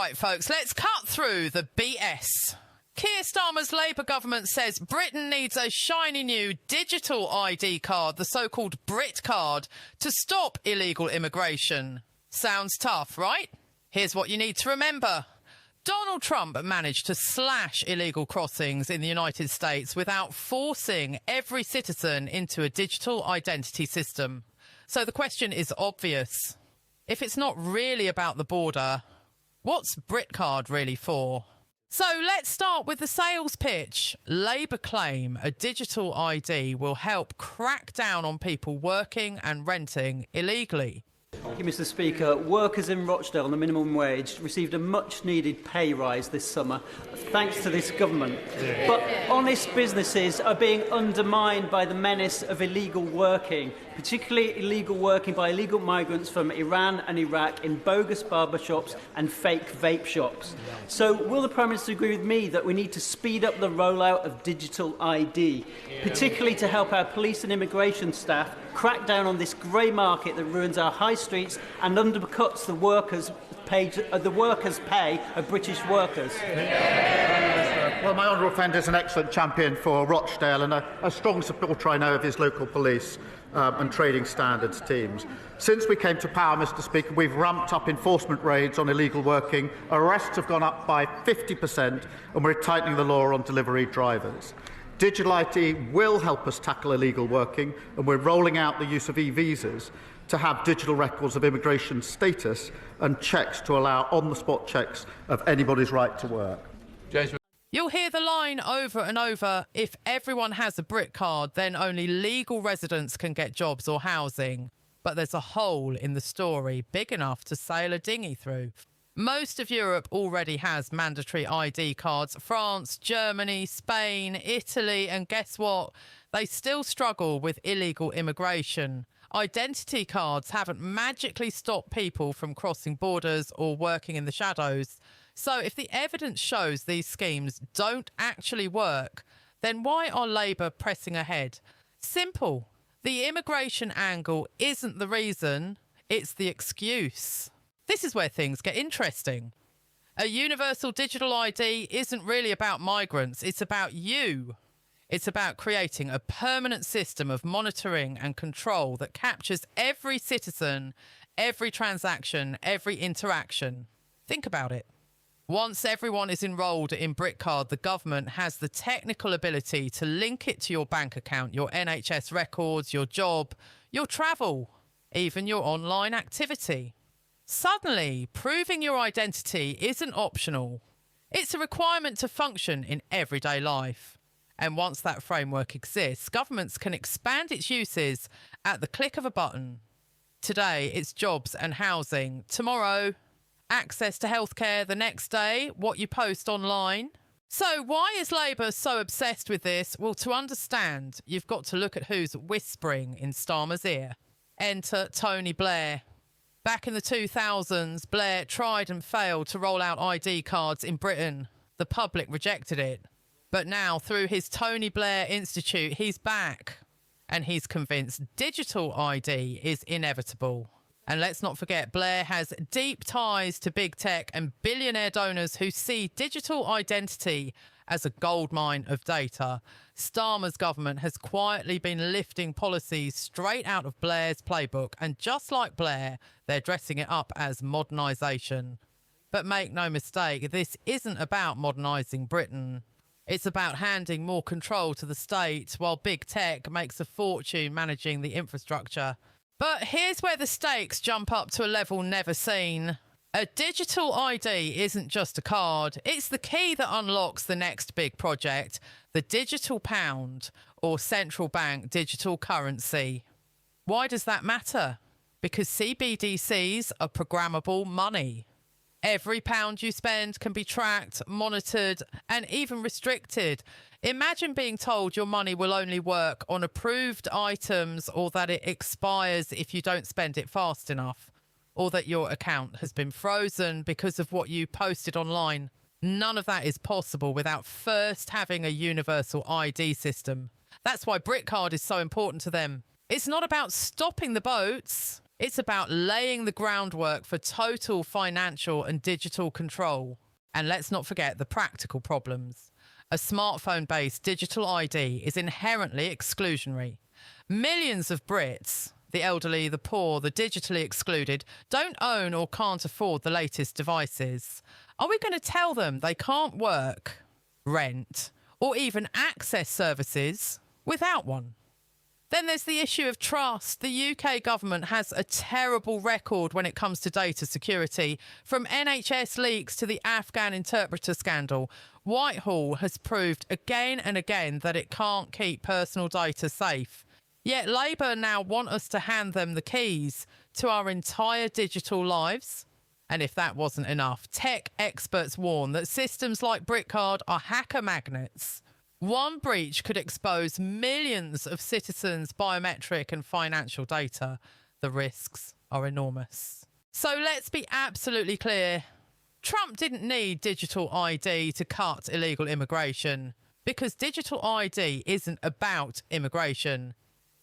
Right, folks, let's cut through the BS. Keir Starmer's Labour government says Britain needs a shiny new digital ID card, the so-called Britcard, to stop illegal immigration. Sounds tough, right? Here's what you need to remember. Donald Trump managed to slash illegal crossings in the United States without forcing every citizen into a digital identity system. So the question is obvious. If it's not really about the border, what's Britcard really for? So let's start with the sales pitch. Labour claim a digital ID will help crack down on people working and renting illegally. Thank you, Mr. Speaker. Workers in Rochdale on the minimum wage received a much-needed pay rise this summer, thanks to this government. But honest businesses are being undermined by the menace of illegal working, particularly illegal working by illegal migrants from Iran and Iraq in bogus barbershops and fake vape shops. So will the Prime Minister agree with me that we need to speed up the rollout of digital ID, particularly to help our police and immigration staff crack down on this grey market that ruins our high streets and undercuts the workers' pay of British workers? Well, my honourable friend is an excellent champion for Rochdale and a strong supporter, I know, of his local police and trading standards teams. Since we came to power, Mr. Speaker, we've ramped up enforcement raids on illegal working. Arrests have gone up by 50% and we're tightening the law on delivery drivers. Digital ID will help us tackle illegal working, and we're rolling out the use of e-visas to have digital records of immigration status and checks to allow on-the-spot checks of anybody's right to work. You'll hear the line over and over, if everyone has a Britcard, then only legal residents can get jobs or housing. But there's a hole in the story big enough to sail a dinghy through. Most of Europe already has mandatory ID cards. France, Germany, Spain, Italy, and guess what? They still struggle with illegal immigration. Identity cards haven't magically stopped people from crossing borders or working in the shadows. So if the evidence shows these schemes don't actually work, then why are Labour pressing ahead? Simple. The immigration angle isn't the reason, it's the excuse. This is where things get interesting. A universal digital ID isn't really about migrants, it's about you. It's about creating a permanent system of monitoring and control that captures every citizen, every transaction, every interaction. Think about it. Once everyone is enrolled in Britcard, the government has the technical ability to link it to your bank account, your NHS records, your job, your travel, even your online activity. Suddenly, proving your identity isn't optional. It's a requirement to function in everyday life. And once that framework exists, governments can expand its uses at the click of a button. Today, it's jobs and housing. Tomorrow, access to healthcare. The next day, what you post online. So why is Labour so obsessed with this? Well, to understand, you've got to look at who's whispering in Starmer's ear. Enter Tony Blair. Back in the 2000s, Blair tried and failed to roll out ID cards in Britain. The public rejected it. But now, through his Tony Blair Institute, he's back. And he's convinced digital ID is inevitable. And let's not forget, Blair has deep ties to big tech and billionaire donors who see digital identity as a goldmine of data. Starmer's government has quietly been lifting policies straight out of Blair's playbook, and just like Blair, they're dressing it up as modernisation. But make no mistake, this isn't about modernising Britain. It's about handing more control to the state, while big tech makes a fortune managing the infrastructure. But here's where the stakes jump up to a level never seen. A digital ID isn't just a card, it's the key that unlocks the next big project, the digital pound, or central bank digital currency. Why does that matter? Because CBDCs are programmable money. Every pound you spend can be tracked, monitored, and even restricted. Imagine being told your money will only work on approved items, or that it expires if you don't spend it fast enough, or that your account has been frozen because of what you posted online. None of that is possible without first having a universal ID system. That's why Britcard is so important to them. It's not about stopping the boats, It's about laying the groundwork for total financial and digital control. And let's not forget the practical problems. A smartphone-based digital ID is inherently exclusionary. Millions of Brits, the elderly, the poor, the digitally excluded, don't own or can't afford the latest devices. Are we going to tell them they can't work, rent, or even access services without one? Then there's the issue of trust. The UK government has a terrible record when it comes to data security. From NHS leaks to the Afghan interpreter scandal, Whitehall has proved again and again that it can't keep personal data safe. Yet Labour now want us to hand them the keys to our entire digital lives. And if that wasn't enough, tech experts warn that systems like Britcard are hacker magnets. One breach could expose millions of citizens' biometric and financial data. The risks are enormous. So let's be absolutely clear. Trump didn't need digital ID to cut illegal immigration, because digital ID isn't about immigration.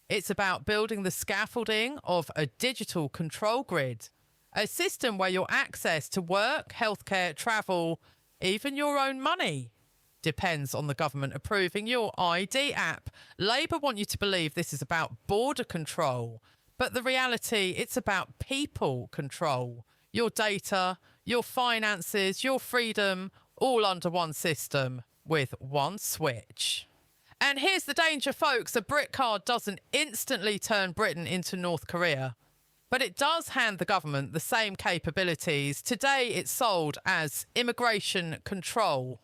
It's about building the scaffolding of a digital control grid, a system where your access to work, healthcare, travel, even your own money, depends on the government approving your ID app. Labour want you to believe this is about border control, but the reality, it's about people control. Your data, your finances, your freedom, all under one system with one switch. And here's the danger, folks. A Britcard doesn't instantly turn Britain into North Korea, but it does hand the government the same capabilities. Today, it's sold as immigration control.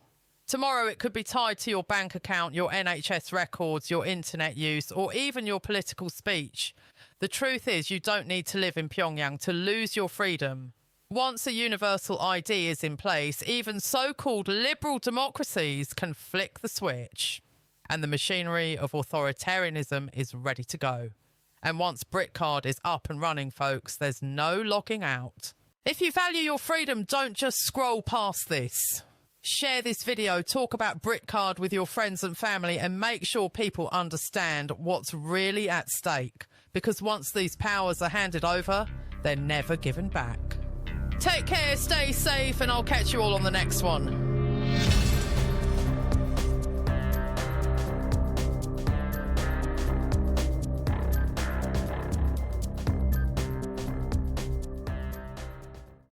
Tomorrow, it could be tied to your bank account, your NHS records, your internet use, or even your political speech. The truth is, you don't need to live in Pyongyang to lose your freedom. Once a universal ID is in place, even so-called liberal democracies can flick the switch. And the machinery of authoritarianism is ready to go. And once Britcard is up and running, folks, there's no logging out. If you value your freedom, don't just scroll past this. Share this video, talk about Britcard with your friends and family, and make sure people understand what's really at stake. Because once these powers are handed over, they're never given back. Take care, stay safe, and I'll catch you all on the next one.